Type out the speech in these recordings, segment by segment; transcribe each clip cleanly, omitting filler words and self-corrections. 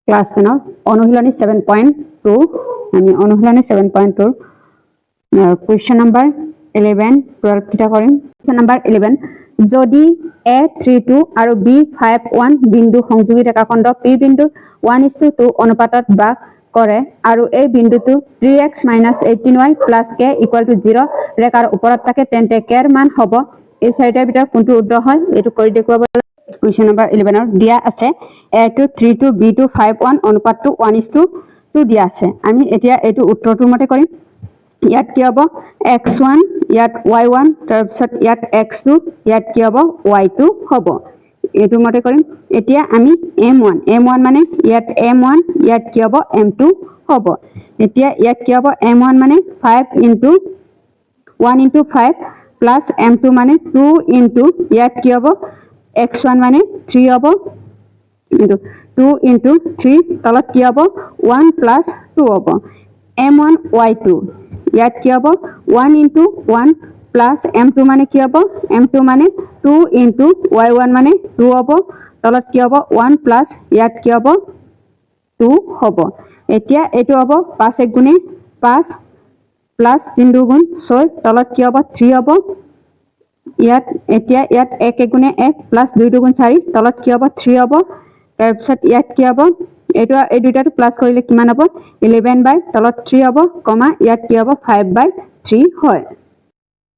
class 10 অনুশীলনী 7.2 আমি অনুশীলনী 7.2 কোয়েশ্চন নাম্বার 11 12 কিটা কৰিম কোয়েশ্চন নাম্বাৰ 11 যদি A32 আৰু B51 বিন্দু সংযোগী ৰেখাখণ্ড P বিন্দু 1:2 অনুপাতত ভাগ কৰে আৰু এই বিন্দুটো 3x - 18y + k = 0 ৰেখাৰ ওপৰত থাকে তেন্তে k ৰ মান হ'ব এই চাৰিটাৰ ভিতৰত কোনটো উত্তৰ হয় এটো কৰি দেখুৱাব Question number 11 দিয়া আছে A232 B251 অনুপাতটো 1:2 দিয়া আছে আমি এতিয়া এটো উত্তৰটোৰ মতে কৰিম ইয়াত কি হ'ব x1 ইয়াত y1 তাৰ পিছত ইয়াত x2 ইয়াত কি হ'ব y2 হ'ব এটো মতে কৰিম এতিয়া আমি m1 মানে ইয়াত m1 ইয়াত কি হ'ব m2 হ'ব এতিয়া ইয়াত কি হ'ব m1 মানে 5 * 1 * 5 plus m2 মানে 2 * ইয়াত কি হ'ব x1 মানে 3 হ'ব 2 * 3 তলত কি হ'ব 1 + 2 হ'ব m1 y2 ইয়াত কি হ'ব 1 * 1 plus m2 মানে কি হ'ব m2 মানে 2 * y1 মানে 2 হ'ব তলত কি হ'ব 1 plus ইয়াত কি হ'ব 2 হ'ব এতিয়া এটো হ'ব 5 * 1 = 5 plus 3 * 2 = 6 তলত কি হ'ব 3 হ'ব ইয়াত এতিয়া ইয়াত 1 * 1 = 1 plus 2 * 2 = 4 তলত কি হ'ব 3 হ'ব তাৰ পিছত ইয়াত কি হ'ব এটো এই দুটাটো প্লাস কৰিলে কিমান হ'ব 11 / তলত 3 হ'ব কমা ইয়াত কি হ'ব 5/3 হয়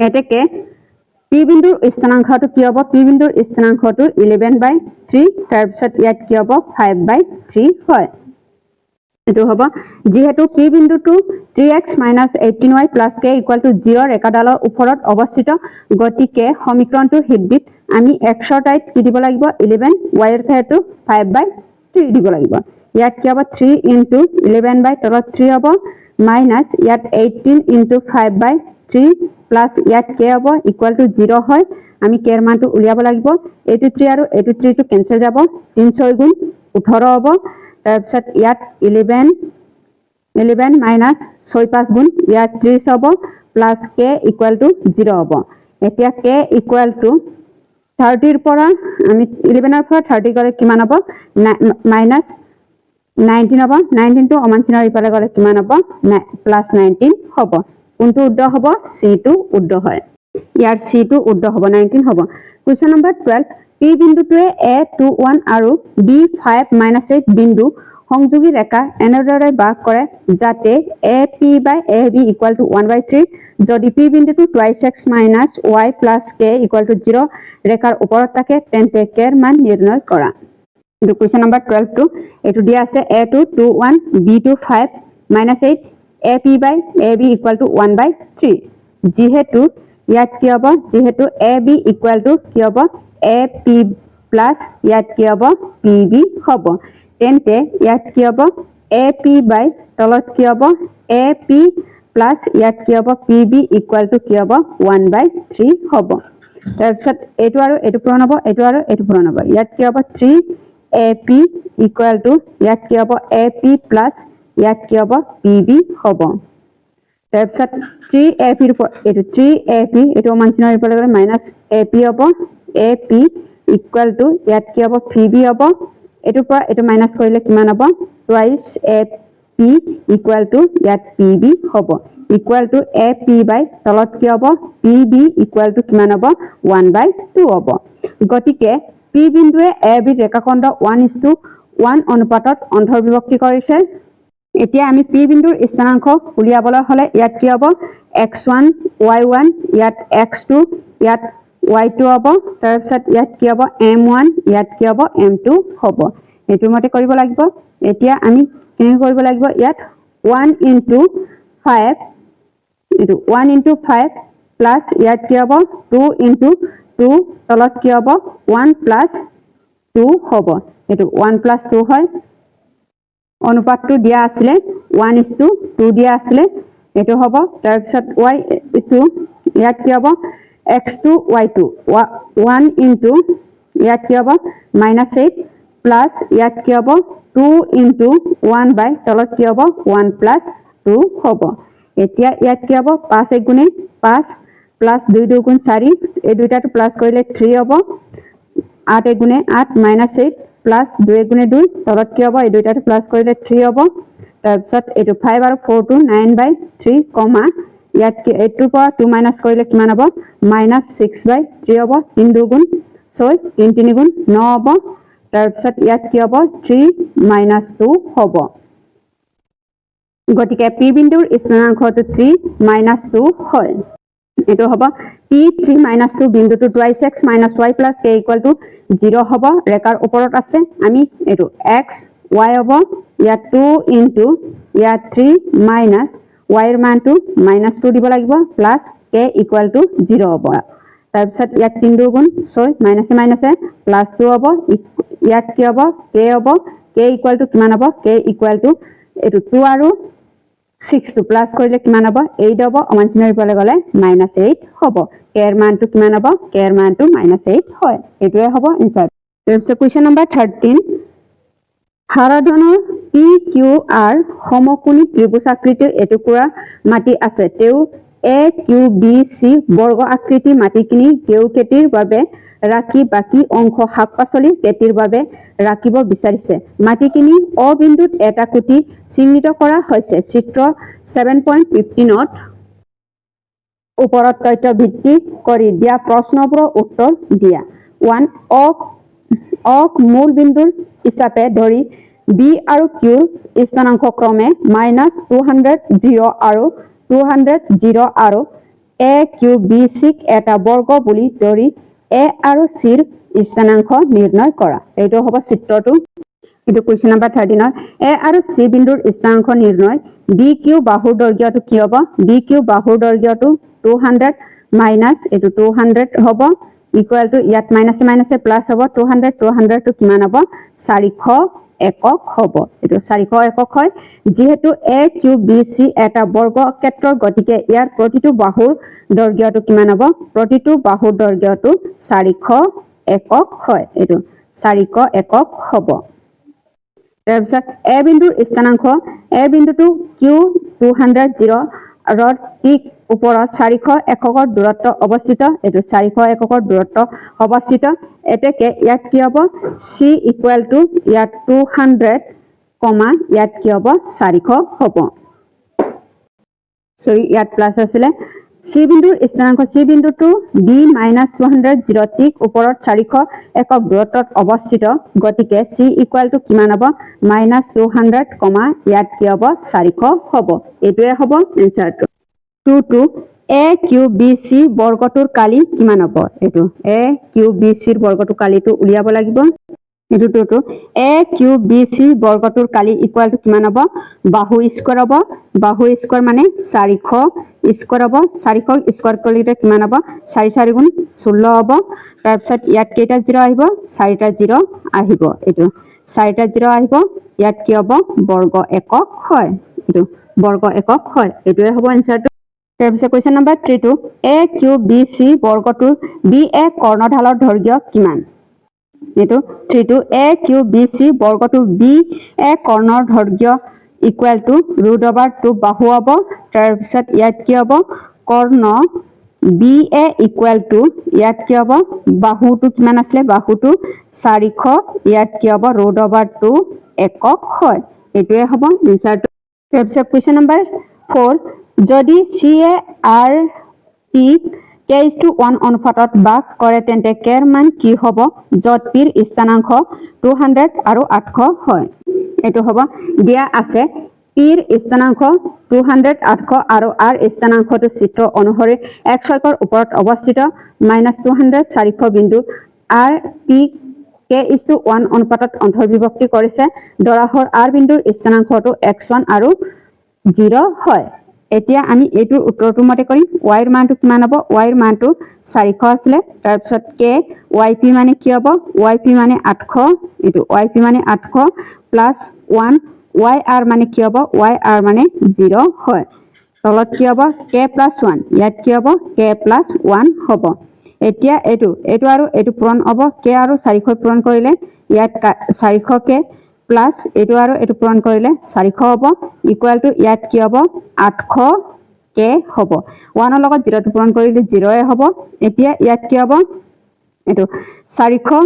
এতেকে p বিন্দুৰ স্থানাংকটো কি হ'ব p বিন্দুৰ স্থানাংকটো 11/3 তাৰ পিছত ইয়াত কি হ'ব 5/3 হয় এটো হ'ব যেহেতু p বিন্দুটো 3x - 18y + k = 0 ৰেখাডালৰ ওপৰত অৱস্থিত গতিকে সমীকৰণটো হিতবিত আমি x ৰ ঠাইত কি দিব লাগিব 11 y ৰ ঠাইত 5/3 দিব লাগিব ইয়াত কি হ'ব 3 * 11 / তলত 3 হ'ব মাইনাস ইয়াত 18 * 5/3 প্লাস ইয়াত k হ'ব = 0 হয় আমি k ৰ মানটো উলিয়াব লাগিব এইটো 3 আৰু এইটো 3 টো কেনসেল যাব 3 * 6 = 18 হ'ব তাৰ পিছত ইয়াত 11 minus 6 * 5 ইয়াত 30 হ'ব প্লাস k = 0 হ'ব এতিয়া k = 30 ৰ পৰা আমি 11 ৰ পৰা 30 গলে কিমান হ'ব মাইনাস 19 হ'ব 19 টো অমান চিনৰ ইফালে গলে কিমান হ'ব প্লাস 19 হ'ব কোনটো উত্তৰ হ'ব c টো উত্তৰ হয় ইয়াৰ c টো উত্তৰ হ'ব 19 হ'ব কোৱেশ্চন নম্বৰ 12 p বিন্দুটোৱে A21 আৰু B5-8 বিন্দু সংযোগী ৰেখা এনেদৰে ভাগ কৰে যাতে AP/AB = 1/3 যদি p বিন্দুটো 2x - y + k = 0 ৰেখাৰ ওপৰত থাকে তেন্তে k ৰ মান নিৰ্ণয় কৰা এটো কোৱেশ্চন নম্বৰ 12 টো এটো দিয়া আছে A221 B25-8 AP/AB = 1/3 যেহেতু ইয়াত কি হ'ব যেহেতু AB = কি হ'ব AP plus ইয়াত কি হ'ব PB হ'ব তেন্তে ইয়াত কি হ'ব AP / তলত কি হ'ব AP plus ইয়াত কি হ'ব PB = কি হ'ব 1/3 হ'ব তাৰ পিছত এটো আৰু এটো পূৰণ হ'ব এটো আৰু এটো পূৰণ হ'ব ইয়াত কি হ'ব 3AP = ইয়াত কি হ'ব AP plus ইয়াত কি হ'ব PB হ'ব তাৰ পিছত 3AP ৰ পৰা এটো 3AP এটো মানচিনৰ ইফালে গলে মাইনাস AP হ'ব AP = ইয়াত কি হ'ব PB হ'ব এটো পৰা এটো মাইনাস কৰিলে কিমান হ'ব twice AP = ইয়াত PB হ'ব = AP / তলত কি হ'ব PB = কিমান হ'ব 1/2 হ'ব গতিকে P বিন্দুৱে AB ৰেখাখণ্ড 1:1 অনুপাতত অন্তৰ্বিভক্তি কৰিছে এতিয়া আমি p বিন্দুৰ স্থানাংক উলিয়াবলৈ হলে ইয়াত কি হ'ব x1 y1 ইয়াত x2 ইয়াত y2 হ'ব তাৰ পিছত ইয়াত কি হ'ব m1 ইয়াত কি হ'ব m2 হ'ব এটো মতে কৰিব লাগিব এতিয়া আমি কেনে কৰিব লাগিব ইয়াত 1 * 5 এটো 1 * 5 প্লাস ইয়াত কি হ'ব 2 * 2 তলত কি হ'ব 1 + 2 হ'ব এটো 1 + 2 হয় অনুপাতটো দিয়া আছিল 1:2 দিয়া আছিল এটো হ'ব তাৰ পিছত y2 ইয়াত কি হ'ব x2 y2 1 * ইয়াত কি হ'ব -8 প্লাস ইয়াত কি হ'ব 2 * 1 / তলত কি হ'ব 1 + 2 হ'ব এতিয়া ইয়াত কি হ'ব 5 * 1 = 5 প্লাস 2 * 2 = 4 এই দুইটাটো প্লাস কৰিলে 3 হ'ব 8 * 1 = 8 -8 প্লাস 2 গুণে 2 তলত কি হ'ব এই দুইটাটো প্লাস কৰিলে 3 হ'ব তাৰপিছত এইটো 5 আৰু 4 টো 9/3 কমা ইয়াত 8 ৰ পৰা 2 মাইনাস কৰিলে কিমান হ'ব -6/3 হ'ব 3 2 গুণ 6 3 3 গুণ 9 হ'ব তাৰপিছত ইয়াত কি হ'ব 3 - 2 হ'ব গতিকে p বিন্দুৰ স্থানাংকটো 3 - 2 হয় এটো হ'ব p 3 - 2 বিন্দুটো twice x - y + k = 0 হ'ব ৰেখাৰ ওপৰত আছে আমি এটো x y হ'ব ইয়াত 2 * ইয়াত 3 মাইনাস y ৰ মানটো -2 দিব লাগিব প্লাস k = 0 হ'ব তাৰপিছত ইয়াত 3 2 গুণ 6 মাইনাসে মাইনাসে প্লাস 2 হ'ব ইয়াত কি হ'ব k হ'ব k = কিমান হ'ব k = এটো 2 আৰু 6 টো প্লাস কৰিলে কিমান হ'ব 8 হ'ব অমান চিনৰ পৰা গলে -8 হ'ব k এৰ মানটো কিমান হ'ব k এৰ মানটো -8 হয় এটোৱে হ'ব आंसर তাৰপিছত কোৱেশ্চন নম্বৰ 13 হাৰাধনৰ PQR সমকোণী ত্ৰিভুজ আকৃতিৰ এটুকুৰা মাটি আছে তেও AQBC বৰ্গ আকৃতি মাটিখিনি কেউ খেতিৰ বাবে ৰাখি বাকি অংশ শাক-পাচলি খেতিৰ বাবে ৰাখিব বিচাৰিছে মাটিখিনি অ বিন্দুত এটা কুটি চিহ্নিত কৰা হৈছে চিত্ৰ 7.15 ত ওপৰত তথ্য ভিত্তি কৰি দিয়া প্ৰশ্নবোৰৰ উত্তৰ দিয়া 1 অক মূল বিন্দুৰ হিচাপে ধৰি B আৰু Q স্থানাংক ক্ৰমে -200 0 আৰু 200 0 আৰু AQBC এটা বৰ্গ বুলি ধৰি A আৰু C ৰ স্থানাংক নিৰ্ণয় কৰা এইটো হ'ব চিত্ৰটো এটো কোৱেশ্চন নম্বৰ 13 A আৰু C বিন্দুৰ স্থানাংক নিৰ্ণয় BQ বাহুৰ দৈৰ্ঘ্যটো কি হ'ব BQ বাহুৰ দৈৰ্ঘ্যটো 200 মাইনাস এটো 200 হ'ব ইকুয়াল টু ইয়াত মাইনাসে মাইনাসে প্লাস হ'ব 200 200 টো কিমান হ'ব 400 একক হ'ব এটো 400 একক হয় যেহেতু AQBC এটা বৰ্গক্ষেত্ৰৰ গতিকে ইয়াৰ প্ৰতিটো বাহুৰ দৈৰ্ঘ্যটো কিমান হ'ব প্ৰতিটো বাহুৰ দৈৰ্ঘ্যটো 400 একক হয় এটো 400 একক হ'ব তাৰপিছত A বিন্দুৰ স্থানাংক A বিন্দুটো Q 200 0 ৰ ঠিক ওপৰত 400 এককৰ দূৰত্ব অৱস্থিত এটো 400 এককৰ দূৰত্ব অৱস্থিত এতেকে ইয়াত কি হ'ব C = ইয়াত 200 ইয়াত কি হ'ব 400 হ'ব সৰি ইয়াত প্লাস আছিল C বিন্দুৰ স্থানাংক C বিন্দুটো B - 200 0 ঠিক ওপৰত 400 একক দূৰত্বত অৱস্থিত গতিকে C = কিমান হ'ব -200 ইয়াত কি হ'ব 400 হ'ব এটোৱে হ'ব आंसरটো 2 AQBC বৰ্গটোৰ কালি কিমান হ'ব এটো AQBC ৰ বৰ্গটোৰ কালিটো উলিয়াব লাগিব এটো 2 AQBC বৰ্গটোৰ কালি = কিমান হ'ব বাহু স্কয়াৰ হ'ব বাহু স্কয়াৰ মানে 400 স্কয়াৰ হ'ব 400 স্কয়াৰ কৰিলে কিমান হ'ব 4 4 গুণ 16 হ'ব তাৰ পিছত ইয়াত কেইটা 0 আহিব 4টা 0 আহিব এটো 4টা 0 আহিব ইয়াত কি হ'ব বৰ্গ একক হয় এটো বৰ্গ একক হয় এটোৱে হ'ব आंसरটো তাৰপিছত কোৱেশ্চন নম্বৰ 32 AQBC বৰ্গটোৰ BA কৰ্ণঢালৰ দৈৰ্ঘ্য কিমান এটো 32 AQBC বৰ্গটোৰ BA কৰ্ণৰ দৈৰ্ঘ্য √2 বাহু হ'ব তাৰপিছত ইয়াত কি হ'ব কৰ্ণ BA ইয়াত কি হ'ব বাহুটো কিমান আছে বাহুটো 400 ইয়াত কি হ'ব √2 একক হয় এটোৱে হ'ব आंसरটো তাৰপিছত কোৱেশ্চন নম্বৰ 4 যদি CAR P k:1 অনুপাতত বাস কৰে তেন্তে k ৰ মান কি হ'ব যত p ৰ স্থানাংক 200 আৰু 800 হয় এটো হ'ব দিয়া আছে p ৰ স্থানাংক 200 800 আৰু r স্থানাংকটো চিত্ৰ অনুসৰি x অক্ষৰ ওপৰত অৱস্থিত -200 400 বিন্দু r p k:1 অনুপাতত অন্তৰ্বিভক্তি কৰিছে দৰাহৰ r বিন্দুৰ স্থানাংকটো x1 আৰু 0 হয় এতিয়া আমি এটোৰ উত্তৰটো মতে কৰিম y ৰ মানটো কিমান হ'ব y ৰ মানটো 400 আছিল তাৰ পিছত k yp মানে কি হ'ব yp মানে 800 এটো yp মানে 800 প্লাস 1 yr মানে কি হ'ব yr মানে 0 হয় তলত কি হ'ব k + 1 ইয়াত কি হ'ব k + 1 হ'ব এতিয়া এটো আৰু এটো পূৰণ হ'ব k আৰু 400 পূৰণ কৰিলে ইয়াত 400k প্লাস এটো আৰু এটো পূৰণ কৰিলে 400 হ'ব ইকুয়াল টু ইয়াত কি হ'ব 800k হ'ব 1 ৰ লগত 0 টো পূৰণ কৰিলে 0 হ'ব এতিয়া ইয়াত কি হ'ব এটো 400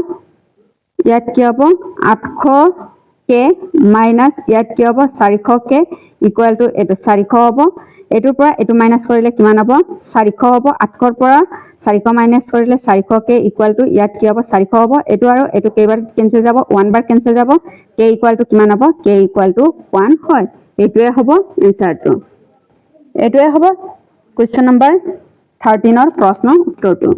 ইয়াত কি হ'ব 800k মাইনাছ ইয়াত কি হ'ব 400k ইকুৱেল টু এটো 400 হ'ব এটোৰ পৰা এটো মাইনাছ কৰিলে কিমান হ'ব 400 হ'ব 800 ৰ পৰা 400 মাইনাছ কৰিলে 400k ইকুৱেল টু ইয়াত কি হ'ব 400 হ'ব এটো আৰু এটো কেইবাৰ কেনসেল যাব 1 বাৰ কেনসেল যাব k ইকুৱেল টু কিমান হ'ব k ইকুৱেল টু 1 হয় এটোৱে হ'ব এনসাৰটো এটোৱে হ'ব কোৱেশ্চন নম্বৰ 13 ৰ প্ৰশ্ন উত্তৰটো